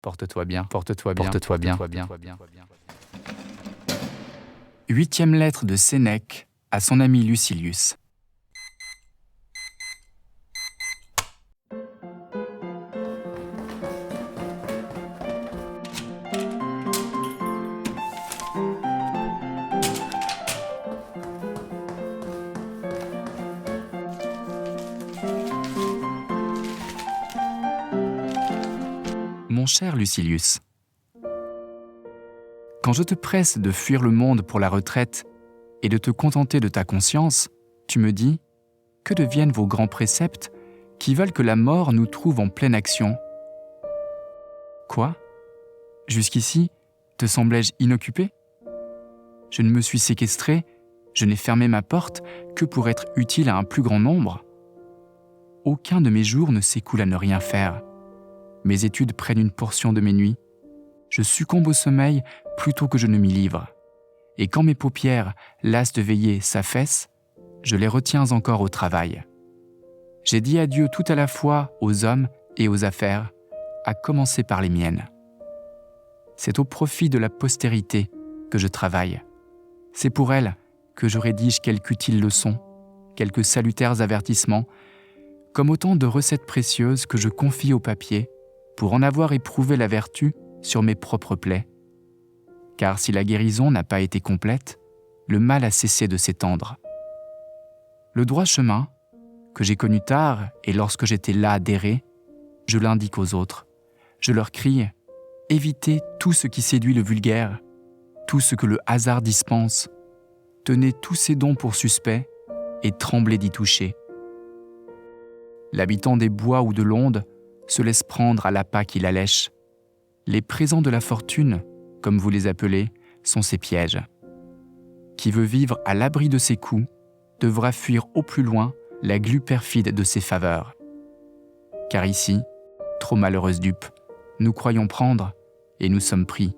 Porte-toi bien, porte-toi bien, Porte-toi bien. porte-toi bien. 8e lettre de Sénèque à son ami Lucilius. Mon cher Lucilius, quand je te presse de fuir le monde pour la retraite et de te contenter de ta conscience, tu me dis « Que deviennent vos grands préceptes qui veulent que la mort nous trouve en pleine action ?» Quoi ? Jusqu'ici, te semblais-je inoccupé ? Je ne me suis séquestré, je n'ai fermé ma porte que pour être utile à un plus grand nombre. Aucun de mes jours ne s'écoule à ne rien faire. Mes études prennent une portion de mes nuits. Je succombe au sommeil plutôt que je ne m'y livre. Et quand mes paupières, lasses de veiller, s'affaissent, je les retiens encore au travail. J'ai dit adieu tout à la fois aux hommes et aux affaires, à commencer par les miennes. C'est au profit de la postérité que je travaille. C'est pour elle que je rédige quelques utiles leçons, quelques salutaires avertissements, comme autant de recettes précieuses que je confie au papier pour en avoir éprouvé la vertu sur mes propres plaies. Car si la guérison n'a pas été complète, le mal a cessé de s'étendre. Le droit chemin, que j'ai connu tard et lorsque j'étais là d'errer, je l'indique aux autres. Je leur crie « Évitez tout ce qui séduit le vulgaire, tout ce que le hasard dispense. Tenez tous ces dons pour suspects et tremblez d'y toucher. » L'habitant des bois ou de l'onde se laisse prendre à l'appât qui l'allèche. Les présents de la fortune, comme vous les appelez, sont ses pièges. Qui veut vivre à l'abri de ses coups devra fuir au plus loin la glu perfide de ses faveurs. Car ici, trop malheureuse dupe, nous croyons prendre et nous sommes pris.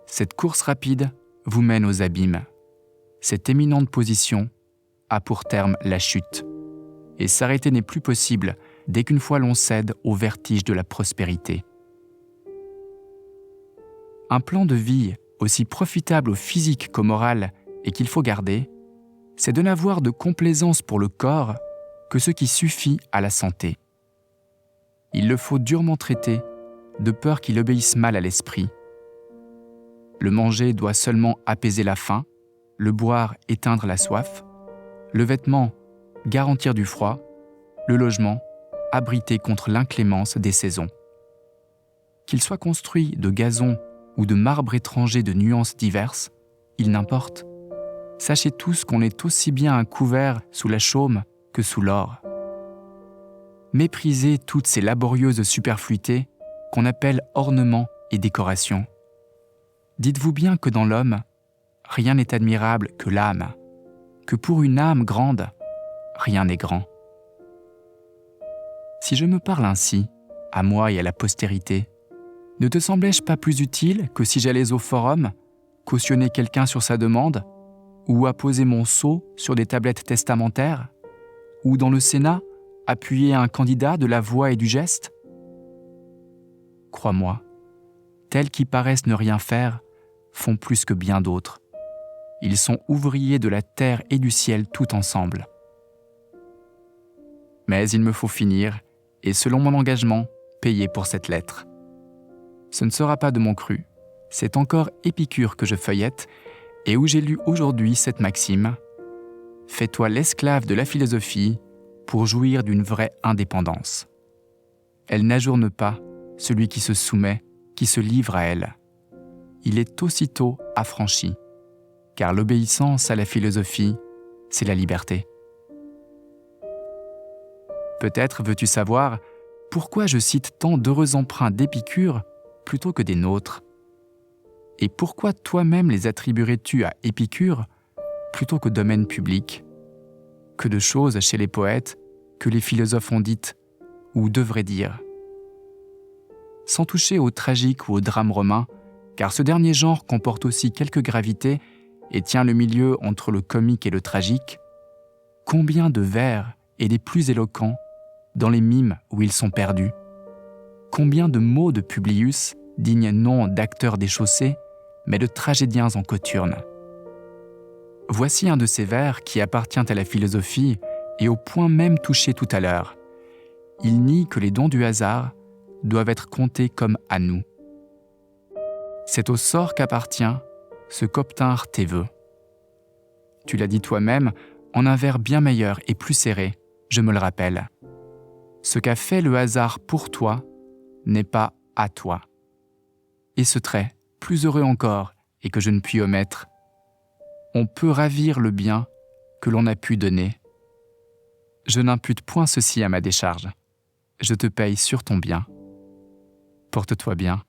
Cette course rapide vous mène aux abîmes. Cette éminente position a pour terme la chute. Et s'arrêter n'est plus possible dès qu'une fois l'on cède au vertige de la prospérité. Un plan de vie aussi profitable au physique qu'au moral et qu'il faut garder, c'est de n'avoir de complaisance pour le corps que ce qui suffit à la santé. Il le faut durement traiter, de peur qu'il obéisse mal à l'esprit. Le manger doit seulement apaiser la faim, le boire éteindre la soif, le vêtement garantir du froid, le logement abriter contre l'inclémence des saisons. Qu'il soit construit de gazon ou de marbre étranger de nuances diverses, il n'importe. Sachez tous qu'on est aussi bien un couvert sous la chaume que sous l'or. Méprisez toutes ces laborieuses superfluités qu'on appelle ornements et décorations. Dites-vous bien que dans l'homme, rien n'est admirable que l'âme, que pour une âme grande, rien n'est grand. Si je me parle ainsi, à moi et à la postérité, ne te semblais-je pas plus utile que si j'allais au forum, cautionner quelqu'un sur sa demande, ou apposer mon sceau sur des tablettes testamentaires, ou dans le Sénat, appuyer un candidat de la voix et du geste ? Crois-moi, tels qui paraissent ne rien faire font plus que bien d'autres. Ils sont ouvriers de la terre et du ciel tout ensemble. Mais il me faut finir, et selon mon engagement, payer pour cette lettre. Ce ne sera pas de mon cru, c'est encore Épicure que je feuillette, et où j'ai lu aujourd'hui cette maxime « Fais-toi l'esclave de la philosophie pour jouir d'une vraie indépendance. Elle n'ajourne pas celui qui se soumet, qui se livre à elle. Il est aussitôt affranchi, car l'obéissance à la philosophie, c'est la liberté. » Peut-être veux-tu savoir pourquoi je cite tant d'heureux emprunts d'Épicure plutôt que des nôtres. Et pourquoi toi-même les attribuerais-tu à Épicure plutôt qu'au domaine public ? Que de choses chez les poètes que les philosophes ont dites ou devraient dire. Sans toucher au tragique ou au drame romain, car ce dernier genre comporte aussi quelque gravité et tient le milieu entre le comique et le tragique, combien de vers et des plus éloquents dans les mimes où ils sont perdus ? combien de mots de Publius, dignes non d'acteurs déchaussés, mais de tragédiens en cothurne. Voici un de ces vers qui appartient à la philosophie et au point même touché tout à l'heure. Il nie que les dons du hasard doivent être comptés comme à nous. C'est au sort qu'appartient ce qu'obtinrent tes vœux. Tu l'as dit toi-même en un vers bien meilleur et plus serré, je me le rappelle. Ce qu'a fait le hasard pour toi n'est pas à toi. Et ce trait, plus heureux encore, et que je ne puis omettre, on peut ravir le bien que l'on a pu donner. Je n'impute point ceci à ma décharge. Je te paye sur ton bien. Porte-toi bien.